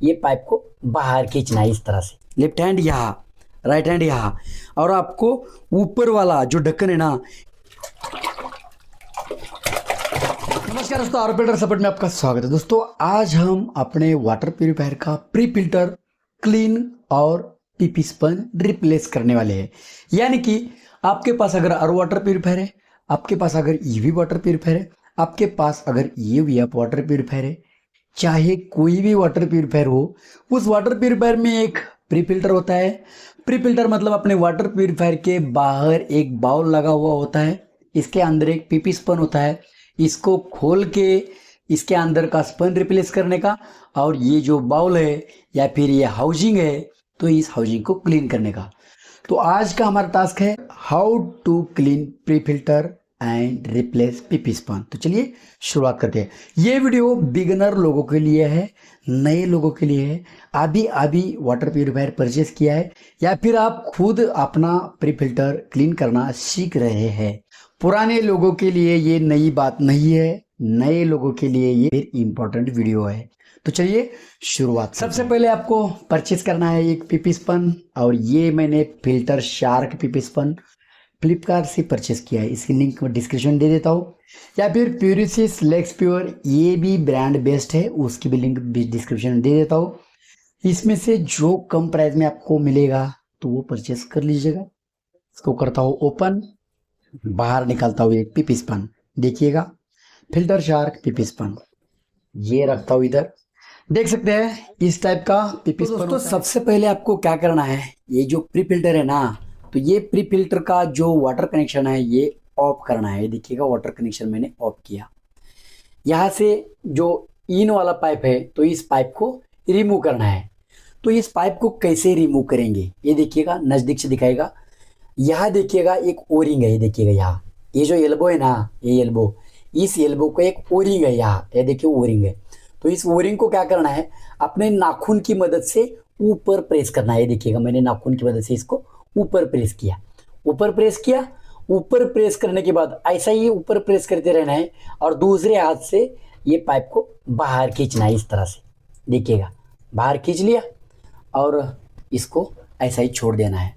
ये पाइप को बाहर खींचना है इस तरह से। लेफ्ट हैंड यहाँ, राइट हैंड यहाँ, और आपको ऊपर वाला जो ढक्कन है ना। नमस्कार दोस्तों, आर फिल्टर सपोर्ट में आपका स्वागत है। दोस्तों आज हम अपने वाटर प्यूरिफायर का प्री फिल्टर क्लीन और पीपी स्पन रिप्लेस करने वाले हैं। यानी कि आपके पास अगर आर वाटर प्यूरिफायर है, आपके पास अगर ईवी वाटर प्यूरिफायर है, आपके पास अगर ईवीएफ वाटर प्यूरिफायर है, चाहे कोई भी वाटर प्यूरिफायर हो, उस वाटर प्यूरिफायर में एक प्री फिल्टर होता है। प्री फिल्टर मतलब अपने वाटर प्यूरिफायर के बाहर एक बाउल लगा हुआ होता है, इसके अंदर एक पीपी स्पन होता है। इसको खोल के इसके अंदर का स्पन रिप्लेस करने का, और ये जो बाउल है या फिर ये हाउसिंग है तो इस हाउसिंग को क्लीन करने का। तो आज का हमारा टास्क है how to clean pre filter and replace PP spun. तो चलिए शुरुआत करते हैं। ये वीडियो बिगिनर लोगों के लिए है, नए लोगों के लिए है, अभी वाटर प्यूरिफायर परचेस किया है या फिर आप खुद अपना प्री फिल्टर क्लीन करना सीख रहे हैं। पुराने लोगों के लिए ये नई बात नहीं है, नए लोगों के लिए ये इंपॉर्टेंट वीडियो है। तो चलिए शुरुआत। सबसे पहले आपको परचेस करना है एक पीपी स्पन, और ये मैंने filter shark PP spun Flipkart से परचेस किया है। इसकी लिंक मैं डिस्क्रिप्शन दे देता हूँ, या फिर प्यूरिसिस लेक्स प्योर, ये भी ब्रांड बेस्ट है, उसकी भी लिंक डिस्क्रिप्शन में दे देता हूँ। इसमें से जो कम प्राइस में आपको मिलेगा तो वो परचेस कर लीजिएगा। इसको करता हूँ ओपन, बाहर निकालता हूँ एक पीपी स्पन। देखिएगा फिल्टर शार्क पीपी स्पन, ये रखता हूँ इधर। देख सकते हैं इस टाइप का पीपी स्पन। दोस्तों सबसे पहले आपको क्या करना है, ये जो प्री फिल्टर है ना, तो ये प्री फिल्टर का जो वाटर कनेक्शन है ये ऑफ करना है। देखिएगा वाटर कनेक्शन मैंने ऑफ किया। यहाँ से जो इन वाला पाइप है तो इस पाइप को रिमूव करना है। तो इस पाइप को कैसे रिमूव करेंगे ये देखिएगा, नज़दीक से दिखाएगा। यहाँ देखिएगा एक ओरिंग है, ये देखिएगा यहाँ, ये जो एल्बो है ना, ये एल्बो, इस एल्बो को एक ओरिंग है यहाँ, ये देखिए ओरिंग है। तो इस ओरिंग को क्या करना है, अपने नाखून की मदद से ऊपर प्रेस करना है। ये देखिएगा मैंने नाखून की मदद से इसको ऊपर प्रेस किया, ऊपर प्रेस किया। ऊपर प्रेस करने के बाद ऐसा ही ऊपर प्रेस करते रहना है, और दूसरे हाथ से ये पाइप को बाहर खींचना है इस तरह से। देखिएगा बाहर खींच लिया और इसको ऐसा ही छोड़ देना है।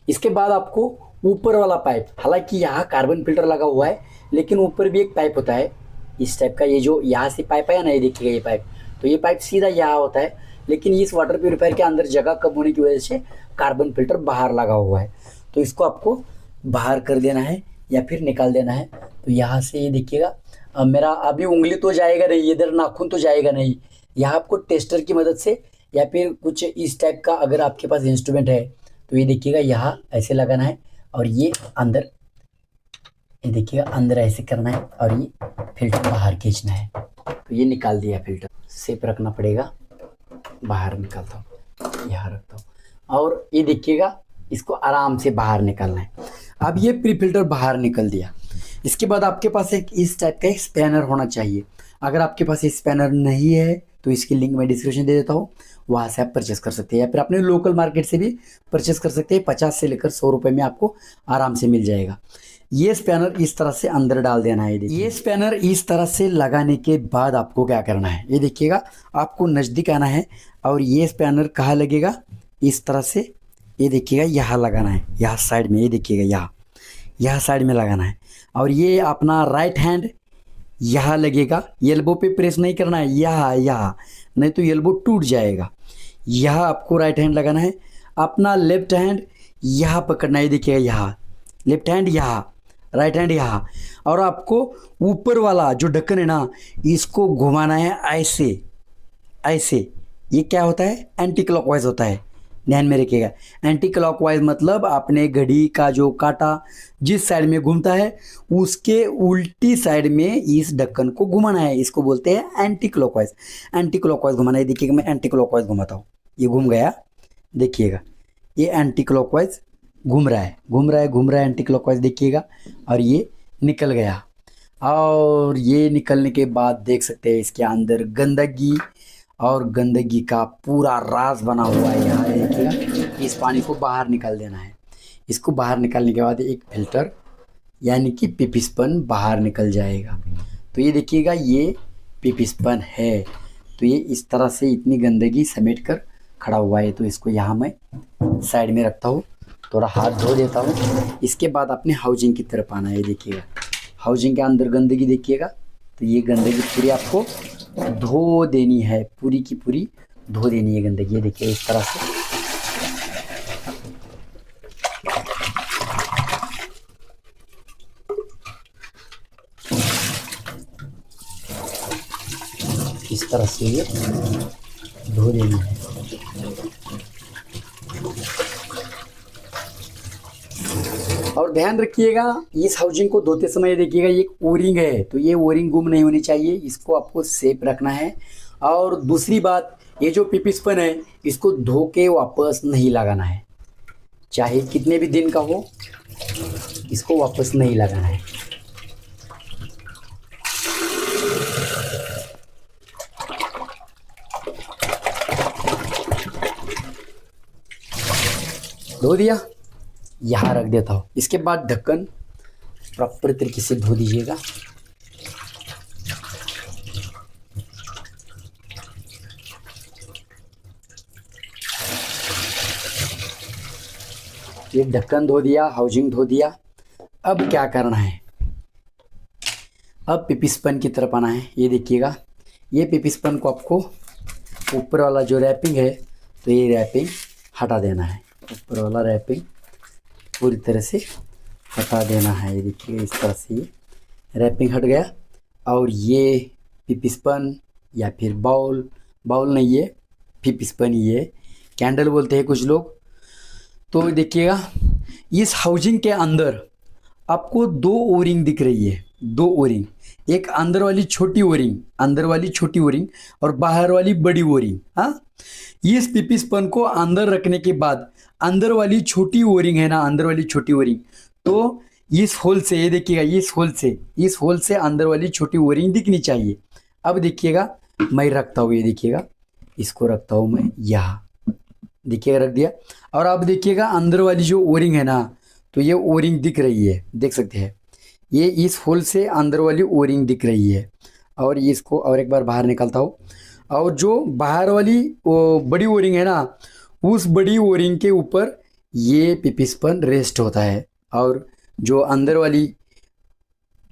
इसके बाद आपको ऊपर वाला पाइप, हालांकि यहाँ कार्बन फिल्टर लगा हुआ है लेकिन ऊपर भी एक पाइप होता है इस टाइप का। ये जो यहाँ से पाइप है ना, ये देखिएगा ये पाइप, तो ये पाइप सीधा यहाँ होता है, लेकिन इस वाटर प्यूरिफायर के अंदर जगह कम होने की वजह से कार्बन फिल्टर बाहर लगा हुआ है। तो इसको आपको बाहर कर देना है या फिर निकाल देना है। तो यहाँ से ये देखिएगा, मेरा अभी उंगली तो जाएगा नहीं, इधर नाखून तो जाएगा नहीं। यहाँ आपको टेस्टर की मदद से या फिर कुछ इस टाइप का अगर आपके पास इंस्ट्रूमेंट है तो ये देखिएगा यहाँ ऐसे लगाना है, और ये अंदर, ये देखिएगा अंदर ऐसे करना है, और ये फिल्टर बाहर खींचना है। तो ये निकाल दिया फिल्टर, सेफ रखना पड़ेगा। बाहर निकालता हूँ, यहाँ रखता हूँ, और ये देखिएगा इसको आराम से बाहर निकालना है। अब ये प्री फिल्टर बाहर निकल दिया। इसके बाद आपके पास एक इस टाइप का एक स्पैनर होना चाहिए। अगर आपके पास ये स्पैनर नहीं है तो इसकी लिंक मैं डिस्क्रिप्शन दे देता हूँ, वहाँ से आप परचेस कर सकते हैं, या फिर अपने लोकल मार्केट से भी परचेस कर सकते हैं। 50 से लेकर 100 रुपये में आपको आराम से मिल जाएगा। ये स्पैनर इस तरह से अंदर डाल देना है। ये स्पैनर इस तरह से लगाने के बाद आपको क्या करना है, ये देखिएगा आपको नज़दीक आना है, और ये स्पैनर कहाँ लगेगा, इस तरह से ये देखिएगा यहाँ लगाना है, यहाँ साइड में, ये देखिएगा यहाँ साइड में लगाना है। और ये अपना राइट हैंड यहाँ लगेगा, एल्बो पे प्रेस नहीं करना है, यहाँ नहीं तो एल्बो टूट जाएगा। यहाँ आपको राइट हैंड लगाना है। अपना लेफ्ट हैंड यहाँ पकड़ना है, देखिएगा यहाँ लेफ्ट हैंड, यहाँ राइट हैंड यहाँ, और आपको ऊपर वाला जो ढक्कन है ना, इसको घुमाना है ऐसे ऐसे। ये क्या होता है, एंटी क्लॉकवाइज होता है, ध्यान में रखिएगा। एंटी क्लॉकवाइज मतलब अपने घड़ी का जो कांटा जिस साइड में घूमता है उसके उल्टी साइड में इस ढक्कन को घुमाना है, इसको बोलते हैं एंटी क्लॉकवाइज। एंटी क्लॉकवाइज घुमाना है। देखिएगा मैं एंटी क्लॉकवाइज घुमाता हूँ, ये घूम गया, देखिएगा ये एंटी क्लॉकवाइज घूम रहा है एंटी क्लॉकवाइज, देखिएगा, और ये निकल गया। और ये निकलने के बाद देख सकते हैं इसके अंदर गंदगी और गंदगी का पूरा रास बना हुआ है। यहाँ देखिएगा, इस पानी को बाहर निकाल देना है। इसको बाहर निकालने के बाद एक फिल्टर यानी कि पीपी स्पन बाहर निकल जाएगा। तो ये देखिएगा ये पीपी स्पन है। तो ये इस तरह से इतनी गंदगी समेट कर खड़ा हुआ है। तो इसको यहाँ मैं साइड में रखता हूँ, थोड़ा हाथ धो देता हूँ। इसके बाद अपने हाउजिंग की तरफ आना है। देखिएगा हाउजिंग के अंदर गंदगी देखिएगा, तो ये गंदगी पूरी आपको धो देनी है, पूरी की पूरी धो देनी है गंदगी। ये देखिए इस तरह से इस तरह से ये धो देनी है। और ध्यान रखिएगा इस हाउजिंग को धोते समय देखिएगा ये एक ओरिंग है, तो ये ओरिंग गुम नहीं होनी चाहिए, इसको आपको सेफ रखना है। और दूसरी बात, ये जो पीपी स्पन है इसको धो के वापस नहीं लगाना है, चाहे कितने भी दिन का हो, इसको वापस नहीं लगाना है। धो दिया, यहाँ रख देता हूँ। इसके बाद ढक्कन प्रॉपर तरीके से धो दीजिएगा। ये ढक्कन धो दिया, हाउजिंग धो दिया। अब क्या करना है, अब पीपी स्पन की तरफ आना है। ये देखिएगा ये पीपी स्पन को आपको ऊपर वाला जो रैपिंग है, तो ये रैपिंग हटा देना है, ऊपर वाला रैपिंग पूरी तरह से हटा देना है। ये देखिए इस तरह से ये रैपिंग हट गया। और ये पीपी स्पन या फिर बाउल नहीं है, पीपी स्पन ही है, कैंडल बोलते हैं कुछ लोग। तो देखिएगा इस हाउजिंग के अंदर आपको दो ओरिंग दिख रही है, दो ओरिंग, एक अंदर वाली छोटी ओरिंग और बाहर वाली बड़ी ओरिंग। हाँ, इस पीपी स्पन को अंदर रखने के बाद अंदर वाली छोटी ओरिंग है ना, अंदर वाली छोटी ओरिंग, तो इस होल से, ये देखिएगा इस होल से अंदर वाली छोटी ओरिंग दिखनी चाहिए। अब देखिएगा मैं रखता हूँ, ये देखिएगा इसको रखता हूँ मैं यहाँ, देखिएगा रख दिया। और अब देखिएगा अंदर वाली जो ओरिंग है ना, तो ये ओरिंग दिख रही है, देख सकते हैं, ये इस होल से अंदर वाली ओरिंग दिख रही है। और ये इसको और एक बार बाहर निकालता हूँ। और जो बाहर वाली वो बड़ी ओरिंग है ना, उस बड़ी ओरिंग के ऊपर ये पीपी स्पन रेस्ट होता है। और जो अंदर वाली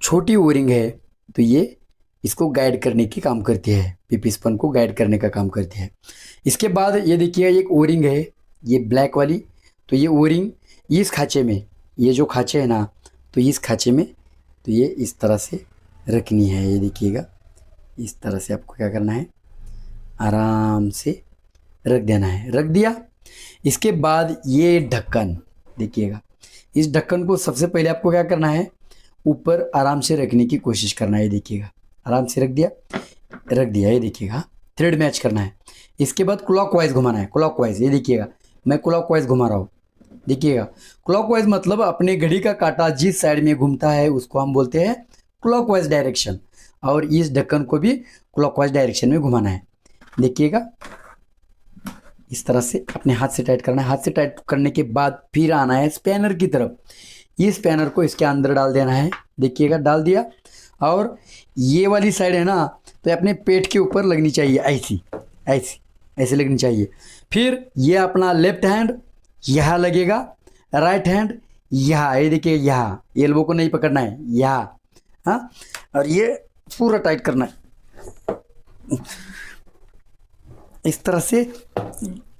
छोटी ओरिंग है, तो ये इसको गाइड करने की काम करती है, पीपी स्पन को गाइड करने का काम करती है। इसके बाद ये देखिए एक ओरिंग है, ये ब्लैक वाली, तो ये ओरिंग इस खाँचे में, ये जो खाँचे है ना, तो इस खाँचे में, तो ये इस तरह से रखनी है। ये देखिएगा इस तरह से आपको क्या करना है, आराम से रख देना है। रख दिया। इसके बाद ये ढक्कन देखिएगा, इस ढक्कन को सबसे पहले आपको क्या करना है, ऊपर आराम से रखने की कोशिश करना है। ये देखिएगा आराम से रख दिया। ये देखिएगा थ्रेड मैच करना है। इसके बाद क्लॉकवाइज घुमाना है, क्लॉकवाइज। ये देखिएगा मैं क्लॉकवाइज घुमा रहा हूँ, देखिएगा क्लॉकवाइज मतलब अपने घड़ी का कांटा जिस साइड में घूमता है उसको हम बोलते हैं क्लॉकवाइज डायरेक्शन। और इस ढक्कन को भी क्लॉकवाइज डायरेक्शन में घुमाना है। देखिएगा इस तरह से अपने हाथ से टाइट करना है। हाथ से टाइट करने के बाद फिर आना है स्पैनर की तरफ। इस स्पैनर को इसके अंदर डाल देना है। देखिएगा डाल दिया। और ये वाली साइड है ना, तो अपने पेट के ऊपर लगनी चाहिए, ऐसे लगनी चाहिए। फिर ये अपना लेफ्ट हैंड यहाँ लगेगा, राइट हैंड यहाँ, ये देखिए यहाँ, एल्बो को नहीं पकड़ना है, यहाँ। हाँ, और ये पूरा टाइट करना है इस तरह से।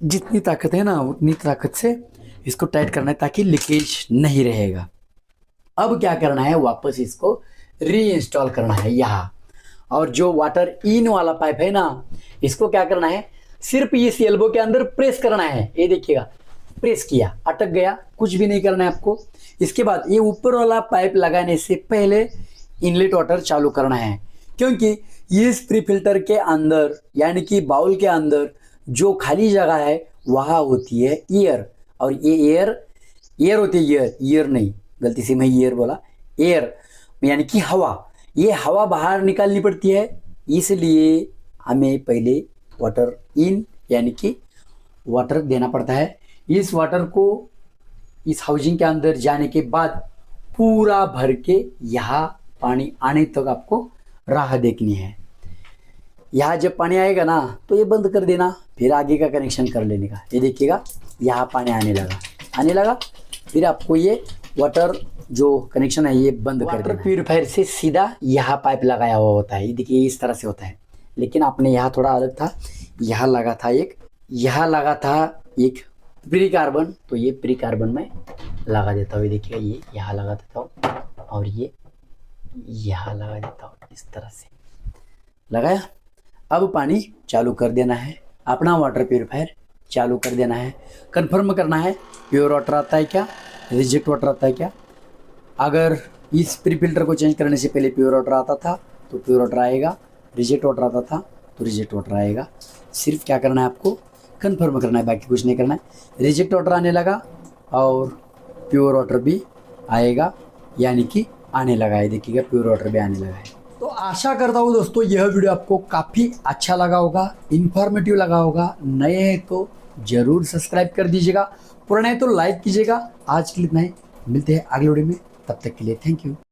जितनी ताकत है ना उतनी ताकत से इसको टाइट करना है ताकि लीकेज नहीं रहेगा। अब क्या करना है, वापस इसको रीइंस्टॉल करना है यहाँ। और जो वाटर इन वाला पाइप है ना, इसको क्या करना है, सिर्फ इस एल्बो के अंदर प्रेस करना है। ये देखिएगा प्रेस किया, अटक गया, कुछ भी नहीं करना है आपको। इसके बाद ये ऊपर वाला पाइप लगाने से पहले इनलेट वाटर चालू करना है, क्योंकि इस प्री फिल्टर के अंदर यानी कि बाउल के अंदर जो खाली जगह है वहाँ होती है एयर। और ये एयर होती है, एयर नहीं, गलती से मैं एयर बोला, एयर यानी कि हवा। ये हवा बाहर निकालनी पड़ती है, इसलिए हमें पहले वाटर इन यानी कि वाटर देना पड़ता है। इस वाटर को इस हाउजिंग के अंदर जाने के बाद पूरा भर के यहाँ पानी आने तक आपको राह देखनी है। यहाँ जब पानी आएगा ना तो ये बंद कर देना, फिर आगे का कनेक्शन कर लेने का। ये देखिएगा यहाँ पानी आने लगा, फिर आपको ये वाटर जो कनेक्शन है ये बंद कर देना। वाटर प्यूरीफायर से सीधा यहाँ पाइप लगाया हुआ होता है, ये देखिए इस तरह से होता है, लेकिन आपने यहाँ थोड़ा अलग था, यहाँ लगा था एक प्री कार्बन, तो ये प्री कार्बन में लगा देता हूँ। ये देखिएगा ये यहाँ लगा देता हूँ और ये यहाँ लगा देता हूँ, इस तरह से लगाया। अब पानी चालू कर देना है, अपना वाटर प्यूरीफायर चालू कर देना है। कंफर्म करना है प्योर वाटर आता है क्या, रिजेक्ट वाटर आता है क्या। अगर इस प्री फिल्टर को चेंज करने से पहले प्योर वाटर आता था तो प्योर वाटर आएगा, रिजेक्ट वाटर आता था तो रिजेक्ट वाटर आएगा। सिर्फ क्या करना है आपको, कंफर्म करना है, बाकी कुछ नहीं करना है। रिजेक्ट वाटर आने लगा और प्योर वाटर भी आएगा, यानी कि आने लगा है, देखिएगा प्योर वाटर भी आने लगा है। तो आशा करता हूँ दोस्तों यह वीडियो आपको काफ़ी अच्छा लगा होगा, इन्फॉर्मेटिव लगा होगा। नए हैं तो ज़रूर सब्सक्राइब कर दीजिएगा, पुराने हैं तो लाइक कीजिएगा। आज के लिए इतना ही, मिलते हैं अगले वीडियो में, तब तक के लिए थैंक यू।